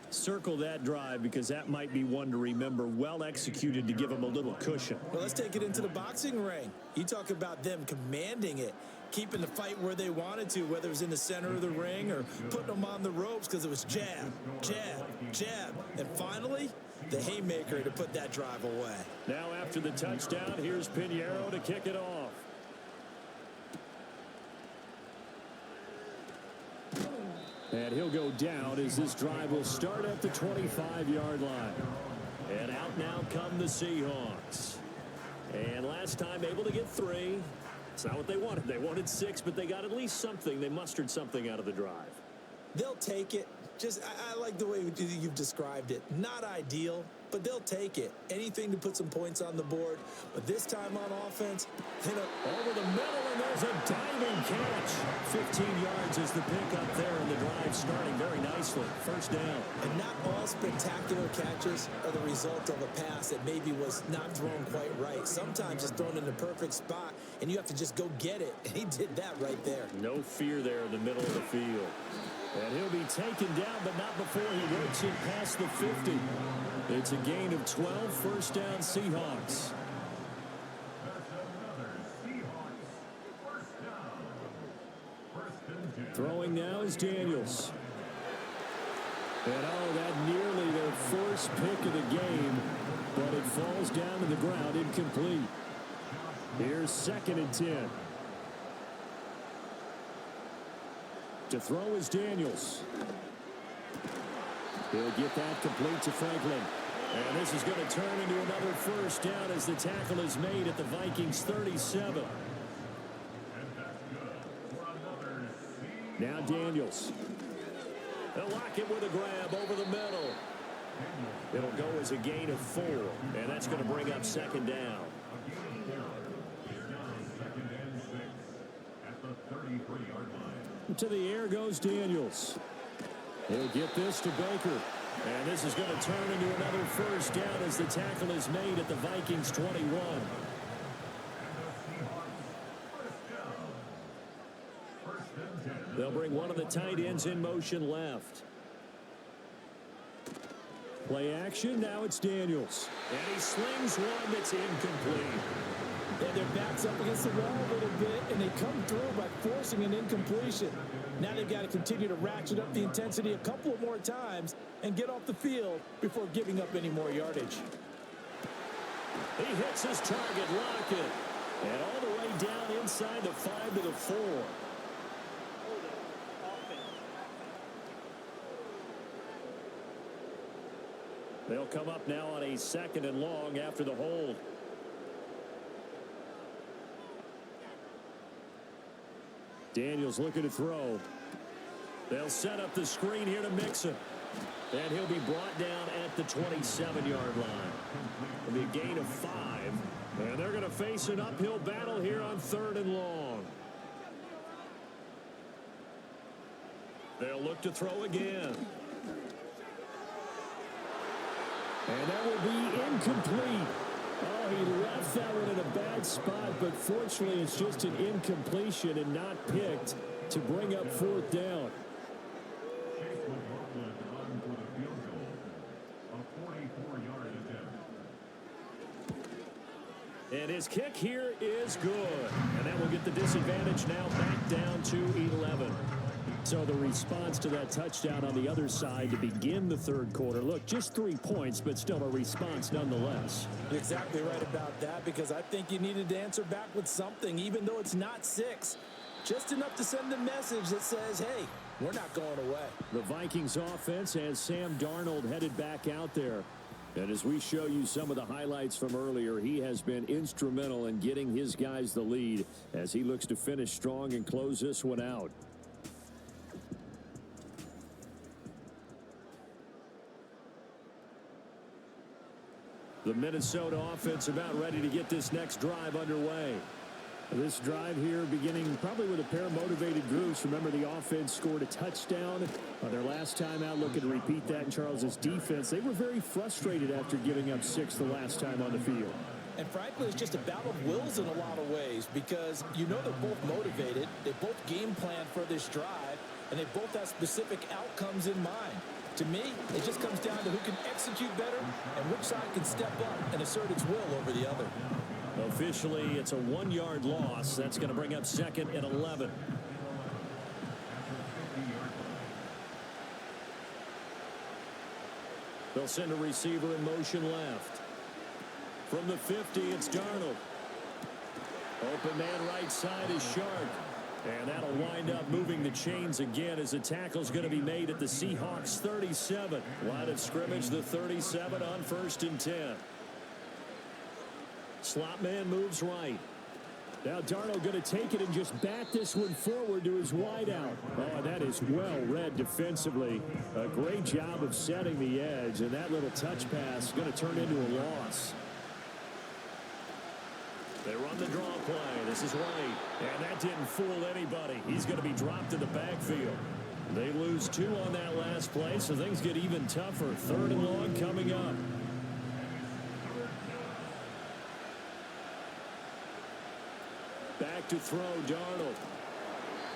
Circle that drive because that might be one to remember. Well executed to give them a little cushion.
Well, let's take it into the boxing ring. You talk about them commanding it, keeping the fight where they wanted to, whether it was in the center of the ring or putting them on the ropes because it was jab, jab, jab. And finally, the haymaker to put that drive away.
Now after the touchdown, here's Pinheiro to kick it off. And he'll go down as this drive will start at the 25-yard line. And out now come the Seahawks. And last time able to get 3. It's not what they wanted. They wanted 6, but they got at least something. They mustered something out of the drive.
They'll take it. I like the way you've described it. Not ideal, but they'll take it. Anything to put some points on the board. But this time on offense,
over the middle, and there's a diving catch. 15 yards is the pickup there, and the drive starting very nicely. First down.
And not all spectacular catches are the result of a pass that maybe was not thrown quite right. Sometimes it's thrown in the perfect spot, and you have to just go get it. And he did that right there.
No fear there in the middle of the field. And he'll be taken down, but not before he works it past the 50. It's a gain of 12, first down Seahawks. Throwing now is Daniels. And that nearly their first pick of the game, but it falls down to the ground incomplete. Here's 2nd and 10. To throw is Daniels. He'll get that complete to Franklin. And this is going to turn into another first down as the tackle is made at the Vikings 37. Now Daniels. They'll lock it with a grab over the middle. It'll go as a gain of 4. And that's going to bring up 2nd down. To the air goes Daniels. He'll get this to Baker. And this is going to turn into another first down as the tackle is made at the Vikings 21. They'll bring one of the tight ends in motion left. Play action. Now it's Daniels. And he slings one that's incomplete.
And their backs up against the wall a little bit, and they come through by forcing an incompletion. Now they've got to continue to ratchet up the intensity a couple more times and get off the field before giving up any more yardage.
He hits his target, Lockett. And all the way down inside the 5 to the 4. They'll come up now on a 2nd and long after the hold. Daniels looking to throw. They'll set up the screen here to Mixon. And he'll be brought down at the 27-yard line. It'll be a gain of 5. And they're going to face an uphill battle here on 3rd and long. They'll look to throw again. And that will be incomplete. Oh, he left that one in a bad spot, but fortunately it's just an incompletion and not picked to bring up 4th down. And his kick here is good. And that will get the disadvantage now back down to 11. So the response to that touchdown on the other side to begin the 3rd quarter. Look, just 3 points, but still a response nonetheless.
You're exactly right about that, because I think you needed to answer back with something, even though it's not 6. Just enough to send a message that says, hey, we're not going away.
The Vikings offense has Sam Darnold headed back out there. And as we show you some of the highlights from earlier, he has been instrumental in getting his guys the lead as he looks to finish strong and close this one out. The Minnesota offense about ready to get this next drive underway. This drive here beginning probably with a pair of motivated groups. Remember, the offense scored a touchdown on their last time out. Looking to repeat that in Charles's defense. They were very frustrated after giving up 6 the last time on the field.
And frankly, it's just a battle of wills in a lot of ways because you know they're both motivated. They both game plan for this drive, and they both have specific outcomes in mind. To me, it just comes down to who can execute better and which side can step up and assert its will over the other.
Officially, it's a 1-yard loss. That's going to bring up 2nd and 11. They'll send a receiver in motion left. From the 50, it's Darnold. Open man right side is Shark. And that'll wind up moving the chains again as the tackle's going to be made at the Seahawks 37. Line of scrimmage, the 37 on 1st and 10. Slot man moves right. Now Darnold going to take it and just bat this one forward to his wideout. Oh, that is well read defensively. A great job of setting the edge, and that little touch pass is going to turn into a loss. They run the draw play. This is right. And that didn't fool anybody. He's going to be dropped in the backfield. They lose 2 on that last play, so things get even tougher. 3rd and long coming up. Back to throw, Darnold.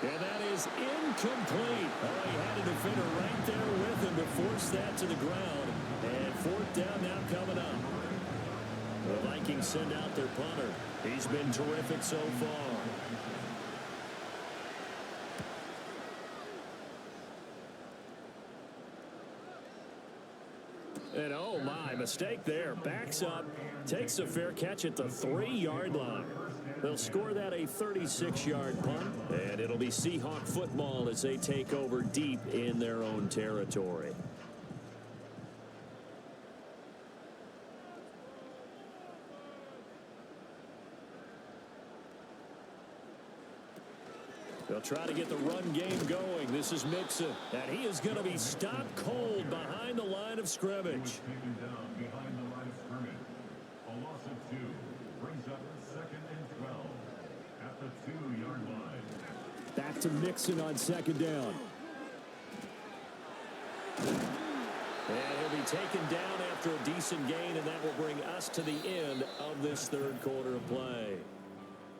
And that is incomplete. Oh, he had a defender right there with him to force that to the ground. And 4th down now coming up. The Vikings send out their punter. He's been terrific so far. And oh my, mistake there. Backs up, takes a fair catch at the 3-yard line. They'll score that a 36-yard punt, and it'll be Seahawk football as they take over deep in their own territory. They'll try to get the run game going. This is Mixon, and he is going to be stopped cold behind the line of scrimmage.
Taken down behind the line of scrimmage. A loss of 2 brings up 2nd and 12 at the 2-yard line.
Back to Mixon on 2nd down. And he'll be taken down after a decent gain, and that will bring us to the end of this 3rd quarter of play.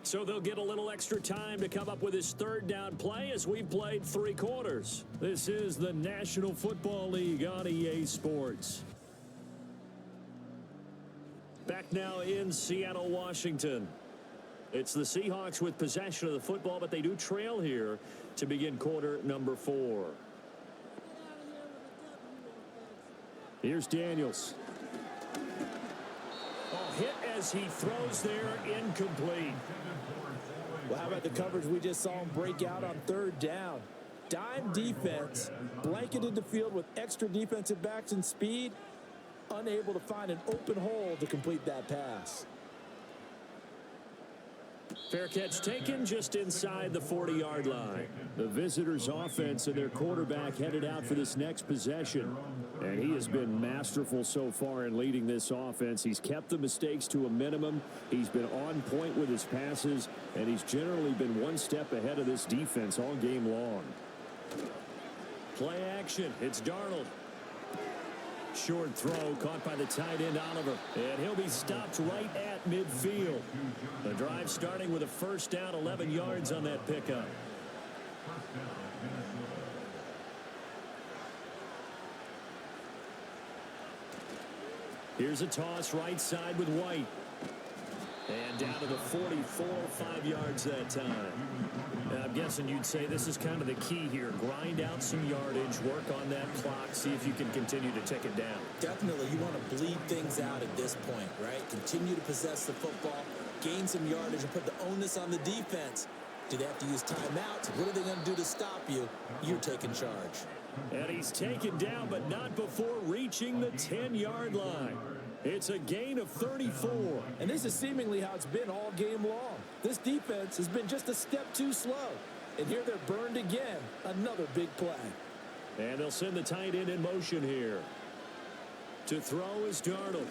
So they'll get a little extra time to come up with his 3rd down play as we've played 3 quarters. This is the National Football League on EA Sports. Back now in Seattle, Washington. It's the Seahawks with possession of the football, but they do trail here to begin quarter number 4. Here's Daniels. Hit as he throws there, incomplete.
Well, how about the coverage we just saw him break out on 3rd down? Dime defense, blanketed the field with extra defensive backs and speed, unable to find an open hole to complete that pass.
Fair catch taken just inside the 40-yard line. The visitors' offense and their quarterback headed out for this next possession. And he has been masterful so far in leading this offense. He's kept the mistakes to a minimum. He's been on point with his passes. And he's generally been one step ahead of this defense all game long. Play action. It's Darnold. Short throw caught by the tight end Oliver, and he'll be stopped right at midfield. The drive starting with a 1st down, 11 yards on that pickup. Here's a toss right side with White. And down to the 44, 5 yards that time. I'm guessing you'd say this is kind of the key here. Grind out some yardage, work on that clock, see if you can continue to tick it down.
Definitely, you want to bleed things out at this point, right? Continue to possess the football, gain some yardage, and put the onus on the defense. Do they have to use timeouts? What are they going to do to stop you? You're taking charge.
And he's taken down, but not before reaching the 10-yard line. It's a gain of 34.
And this is seemingly how it's been all game long. This defense has been just a step too slow. And here they're burned again. Another big play.
And they'll send the tight end in motion here. To throw is Darnold.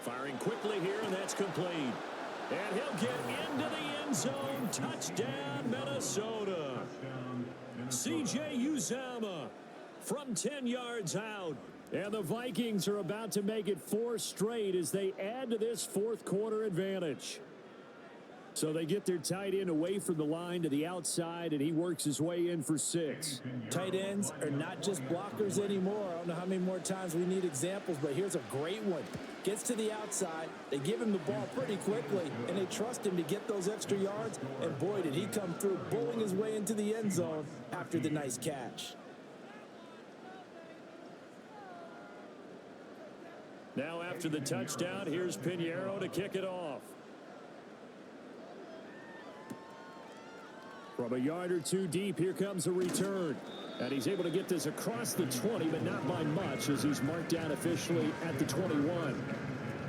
Firing quickly here, and that's complete. And he'll get into the end zone. Touchdown, Minnesota. C.J. Uzomah from 10 yards out. And the Vikings are about to make it 4 straight as they add to this fourth quarter advantage. So they get their tight end away from the line to the outside, and he works his way in for 6.
Tight ends are not just blockers anymore. I don't know how many more times we need examples, but here's a great one. Gets to the outside, they give him the ball pretty quickly, and they trust him to get those extra yards, and boy, did he come through, bowling his way into the end zone after the nice catch.
Now after the touchdown, here's Pinheiro to kick it off. From a yard or two deep, here comes a return. And he's able to get this across the 20, but not by much as he's marked down officially at the 21.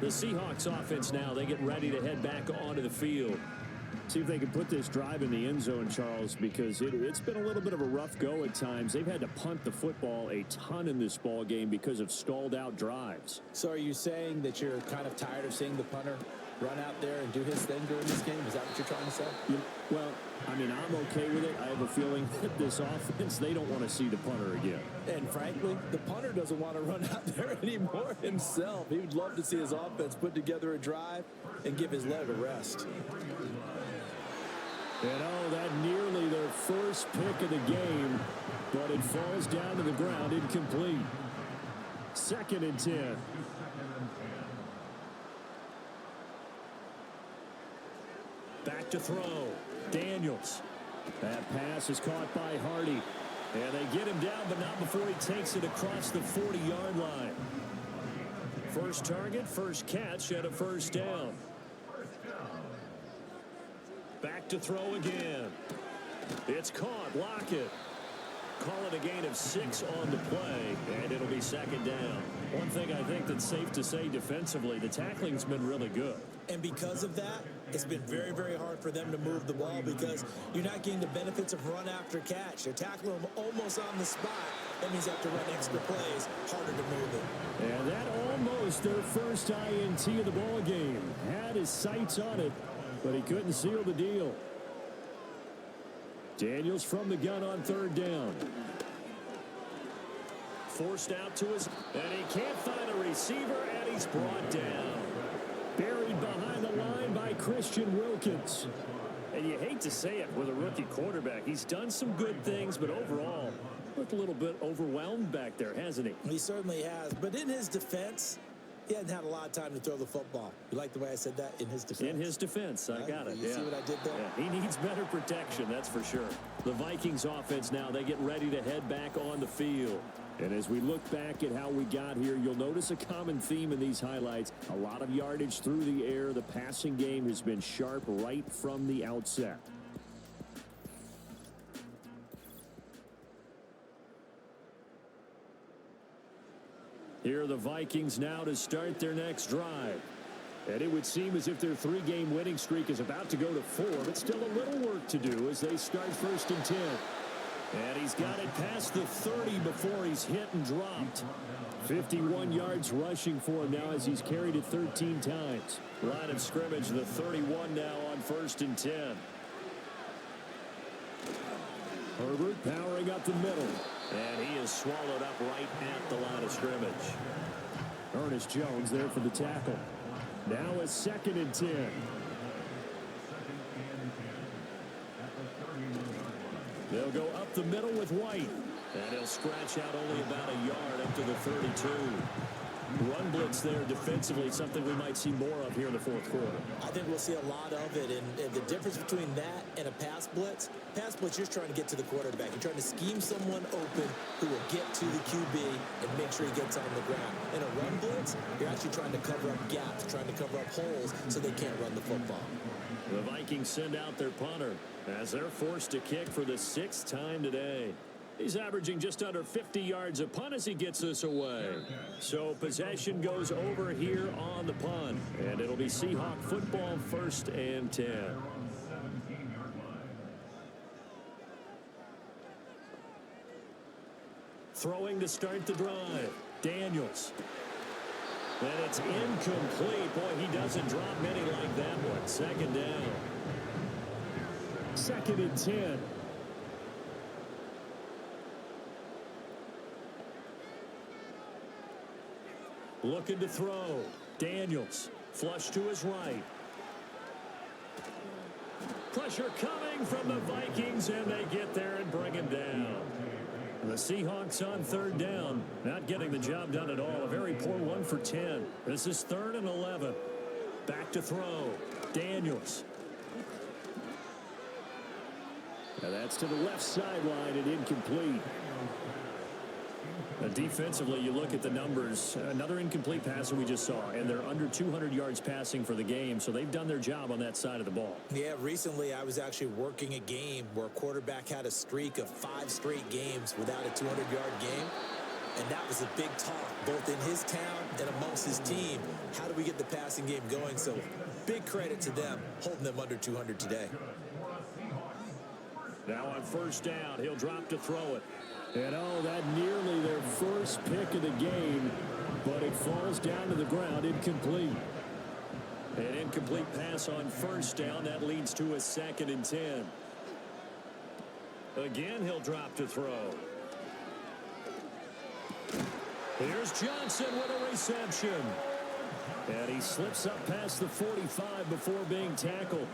The Seahawks offense now, they get ready to head back onto the field. See if they can put this drive in the end zone, Charles, because it's been a little bit of a rough go at times. They've had to punt the football a ton in this ball game because of stalled out drives.
So are you saying that you're kind of tired of seeing the punter run out there and do his thing during this game? Is that what you're trying to say?
Well, I mean, I'm okay with it. I have a feeling that this offense, they don't want to see the punter again.
And frankly, the punter doesn't want to run out there anymore himself. He would love to see his offense put together a drive and give his leg a rest.
And oh, that nearly their first pick of the game, but it falls down to the ground incomplete. 2nd and 10. Back to throw. Daniels. That pass is caught by Hardy. And they get him down, but not before he takes it across the 40-yard line. First target, first catch, and a first down. Back to throw again. It's caught. Lockett. Call it a gain of 6 on the play, and it'll be 2nd down. One thing I think that's safe to say defensively, the tackling's been really good.
And because of that, it's been very, very hard for them to move the ball because you're not getting the benefits of run after catch. They're tackling them almost on the spot. That means they have to run extra plays, harder to move it.
And that almost their first INT of the ball game. Had his sights on it, but he couldn't seal the deal. Daniels from the gun on 3rd down. Forced out to his, and he can't find a receiver, and he's brought down. Buried behind the line by Christian Wilkins. And you hate to say it with a rookie quarterback. He's done some good things, but overall, looked a little bit overwhelmed back there, hasn't he?
He certainly has. But in his defense, he hadn't had a lot of time to throw the football. You like the way I said that? In his defense.
In his defense. I got it.
You see what I did there?
Yeah, he needs better protection, that's for sure. The Vikings offense now, they get ready to head back on the field. And as we look back at how we got here, you'll notice a common theme in these highlights. A lot of yardage through the air. The passing game has been sharp right from the outset. Here are the Vikings now to start their next drive. And it would seem as if their 3-game winning streak is about to go to 4, but still a little work to do as they start 1st and 10. And he's got it past the 30 before he's hit and dropped. 51 yards rushing for him now as he's carried it 13 times. Line of scrimmage, the 31 now on 1st and 10. Herbert powering up the middle. And he is swallowed up right at the line of scrimmage. Ernest Jones there for the tackle. Now a 2nd and 10. They'll go up the middle with White. And he'll scratch out only about a yard up to the 32. Run blitz there defensively, something we might see more of here in the 4th quarter.
I think we'll see a lot of it. And the difference between that and a pass blitz, you're trying to get to the quarterback. You're trying to scheme someone open who will get to the QB and make sure he gets on the ground. In a run blitz, you're actually trying to cover up gaps, trying to cover up holes so they can't run the football.
The Vikings send out their punter as they're forced to kick for the 6th time today. He's averaging just under 50 yards a punt as he gets this away. So possession goes over here on the punt. And it'll be Seahawk football 1st and 10. Throwing to start the drive. Daniels. And it's incomplete. Boy, he doesn't drop many like that one. Second down. 2nd and 10. Looking to throw. Daniels. Flush to his right. Pressure coming from the Vikings, and they get there and bring him down. The Seahawks on 3rd down, not getting the job done at all. A very poor 1 for 10. This is 3rd and 11. Back to throw. Daniels. And that's to the left sideline and incomplete. Defensively, you look at the numbers. Another incomplete passer we just saw, and they're under 200 yards passing for the game, so they've done their job on that side of the ball.
Yeah, recently I was actually working a game where a quarterback had a streak of 5 straight games without a 200-yard game, and that was a big talk, both in his town and amongst his team. How do we get the passing game going? So big credit to them, holding them under 200 today.
Now on 1st down, he'll drop to throw it. And that nearly their first pick of the game, but it falls down to the ground, incomplete. An incomplete pass on 1st down. That leads to a 2nd and 10. Again, he'll drop to throw. Here's Johnson with a reception. And he slips up past the 45 before being tackled.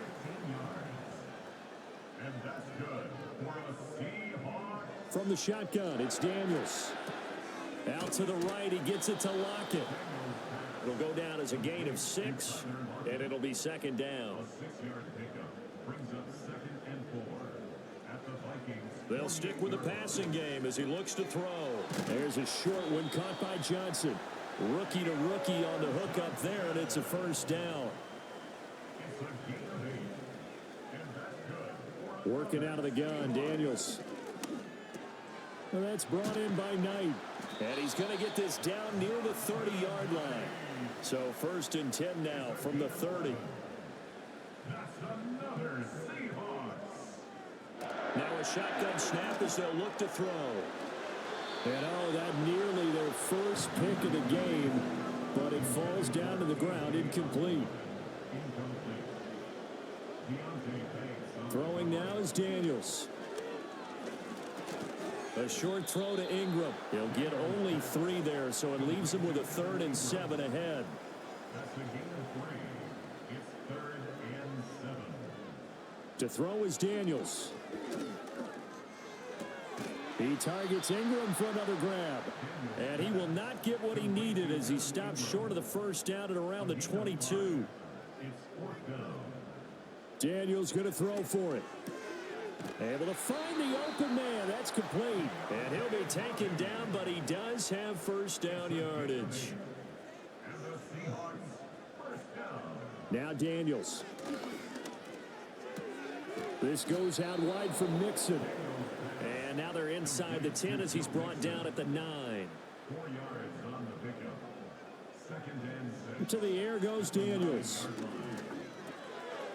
And that's good for a Seahawks.
From the shotgun, it's Daniels. Out to the right, he gets it to Lockett. It'll go down as a gain of 6, and it'll be 2nd down.
A 6-yard pickup brings up 2nd and 4 at the Vikings.
They'll stick with the passing game as he looks to throw. There's a short one caught by Johnson. Rookie to rookie on the hook up there, and it's a 1st down.
It's a gain of 8, and that's good.
Working out of the gun, Daniels. And that's brought in by Knight. And he's going to get this down near the 30-yard line. So 1st and 10 now from the 30.
That's another Seahawks.
Now a shotgun snap as they'll look to throw. And that nearly their first pick of the game, but it falls down to the ground, incomplete. Throwing now is Daniels. A short throw to Ingram. He'll get only 3 there, so it leaves him with a 3rd and 7 ahead.
That's a gain of 3. It's 3rd and 7.
To throw is Daniels. He targets Ingram for another grab. And he will not get what he needed as he stops short of the 1st down at around the 22.
It's 4th down.
Daniels going to throw for it. Able to find the open man. That's complete. And he'll be taken down, but he does have 1st down yardage.
And the Seahawks 1st down.
Now Daniels. This goes out wide for Mixon. And now they're inside the 10 as he's brought down at the 9.
4 yards on the pickup. 2nd and 6.
To the air goes Daniels.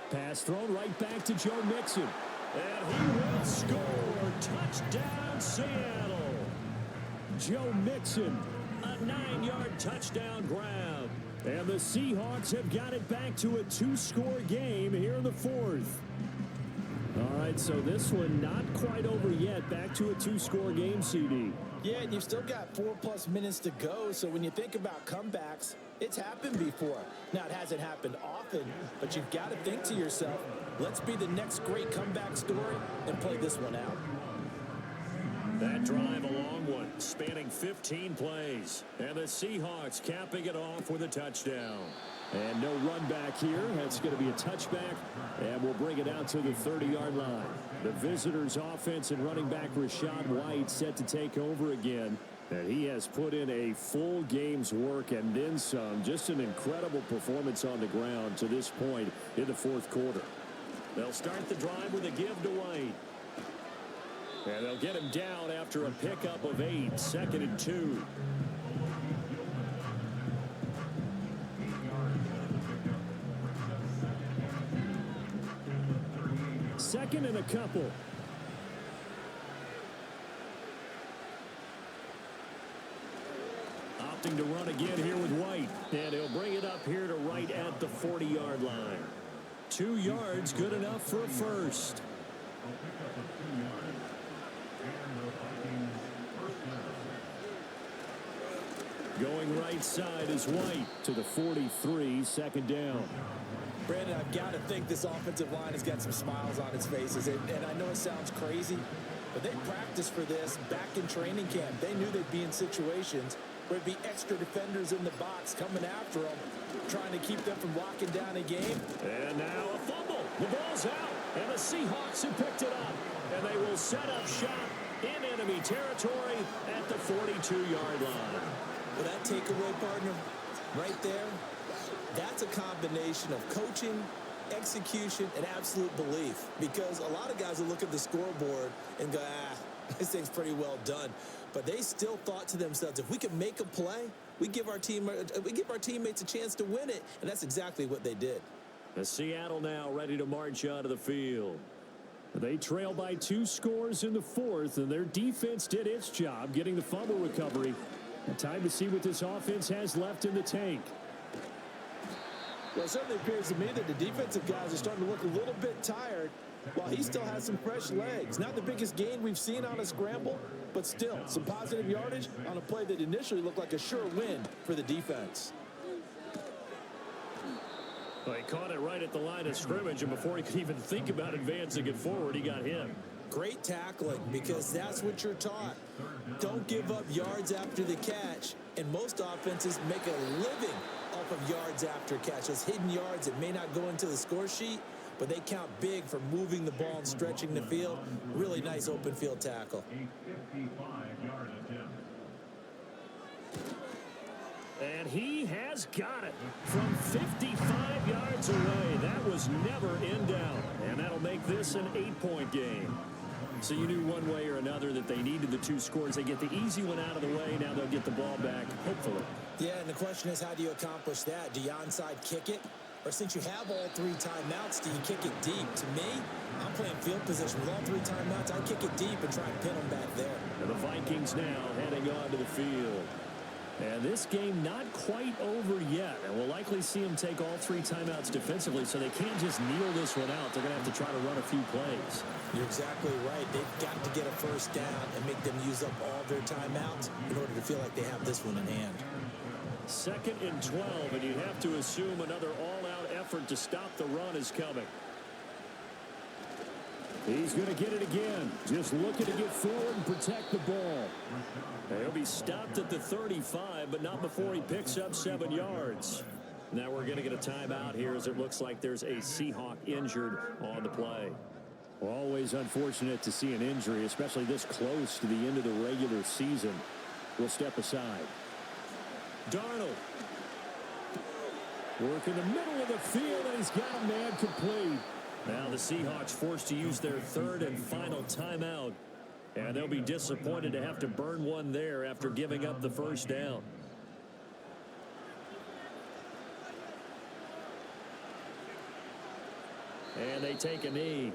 Pass thrown right back to Joe Mixon. And he will score. Touchdown, Seattle. Joe Mixon, a 9-yard touchdown grab. And the Seahawks have got it back to a 2-score game here in the 4th. All right, so this one not quite over yet. Back to a 2-score game, CD.
Yeah, and you've still got 4+ minutes to go, so when you think about comebacks, it's happened before. Now, it hasn't happened often, but you've got to think to yourself, let's be the next great comeback story and play this one out.
That drive, a long one, spanning 15 plays. And the Seahawks capping it off with a touchdown. And no run back here. That's going to be a touchback. And we'll bring it out to the 30-yard line. The visitors' offense and running back Rachaad White set to take over again. And he has put in a full game's work and then some. Just an incredible performance on the ground to this point in the 4th quarter. They'll start the drive with a give to White. And they'll get him down after a pickup of 8. 2nd and 2. Second and a couple. opting to run again here with White. And he'll bring it up here to right at the 40-yard line. 2 yards, good enough for a first.
They'll pick up the 2 yards. And the Vikings first down.
Going right side is White to the 43, second down.
Brandon, I've got to think this offensive line has got some smiles on its faces. And I know it sounds crazy, but they practiced for this back in training camp. They knew they'd be in situations where it'd be extra defenders in the box coming after them, trying to keep them from locking down a game.
And now a fumble. The ball's out. And the Seahawks have picked it up. And they will set up shop in enemy territory at the 42-yard line.
Well, that takeaway, partner, right there, that's a combination of coaching, execution, and absolute belief. Because a lot of guys will look at the scoreboard and go, this thing's pretty well done. But they still thought to themselves, if we can make a play, we give our teammates a chance to win it. And that's exactly what they did.
The Seattle now ready to march onto the field. They trail by 2 scores in the 4th, and their defense did its job getting the fumble recovery. And time to see what this offense has left in the tank.
Well, it certainly appears to me that the defensive guys are starting to look a little bit tired while he still has some fresh legs. Not the biggest gain we've seen on a scramble, but still some positive yardage on a play that initially looked like a sure win for the defense.
Well, he caught it right at the line of scrimmage, and before he could even think about advancing it forward, he got hit.
Great tackling, because that's what you're taught. Don't give up yards after the catch, and most offenses make a living off of yards after catch. Those hidden yards that may not go into the score sheet, but they count big for moving the ball and stretching the field. Really nice open field tackle.
A 55-yard attempt.
And he has got it from 55 yards away. That was never in doubt. And that'll make this an 8-point game. So you knew one way or another that they needed the 2 scores. They get the easy one out of the way. Now they'll get the ball back, hopefully.
Yeah, and the question is, how do you accomplish that? Do you onside kick it? Or since you have all 3 timeouts, do you kick it deep? To me, I'm playing field position. With all 3 timeouts, I kick it deep and try and pin them back there.
And the Vikings now heading onto the field. And this game not quite over yet. And we'll likely see them take all 3 timeouts defensively, so they can't just kneel this one out. They're going to have to try to run a few plays.
You're exactly right. They've got to get a first down and make them use up all their timeouts in order to feel like they have this one in hand.
2nd and 12, and you have to assume another all-out effort to stop the run is coming. He's going to get it again. Just looking to get forward and protect the ball. He'll be stopped at the 35, but not before he picks up 7 yards. Now we're going to get a timeout here as it looks like there's a Seahawk injured on the play. Always unfortunate to see an injury, especially this close to the end of the regular season. We'll step aside. Darnold. Work in the middle of the field, and he's got a man complete. Now the Seahawks forced to use their 3rd and final timeout. And they'll be disappointed to have to burn one there after giving up the first down. And they take a knee.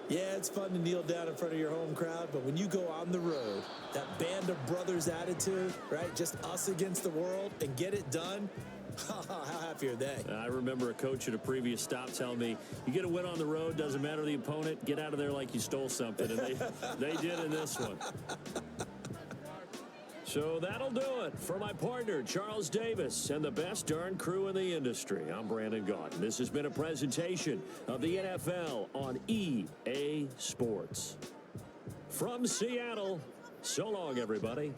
Yeah, it's fun to kneel down in front of your home crowd, but when you go on the road, that band of brothers attitude, right? Just us against the world and get it done. How happy are they?
I remember a coach at a previous stop telling me, you get a win on the road, doesn't matter the opponent, get out of there like you stole something. And they did in this one. So that'll do it for my partner, Charles Davis, and the best darn crew in the industry. I'm Brandon Gaudin. This has been a presentation of the NFL on EA Sports. From Seattle, so long, everybody.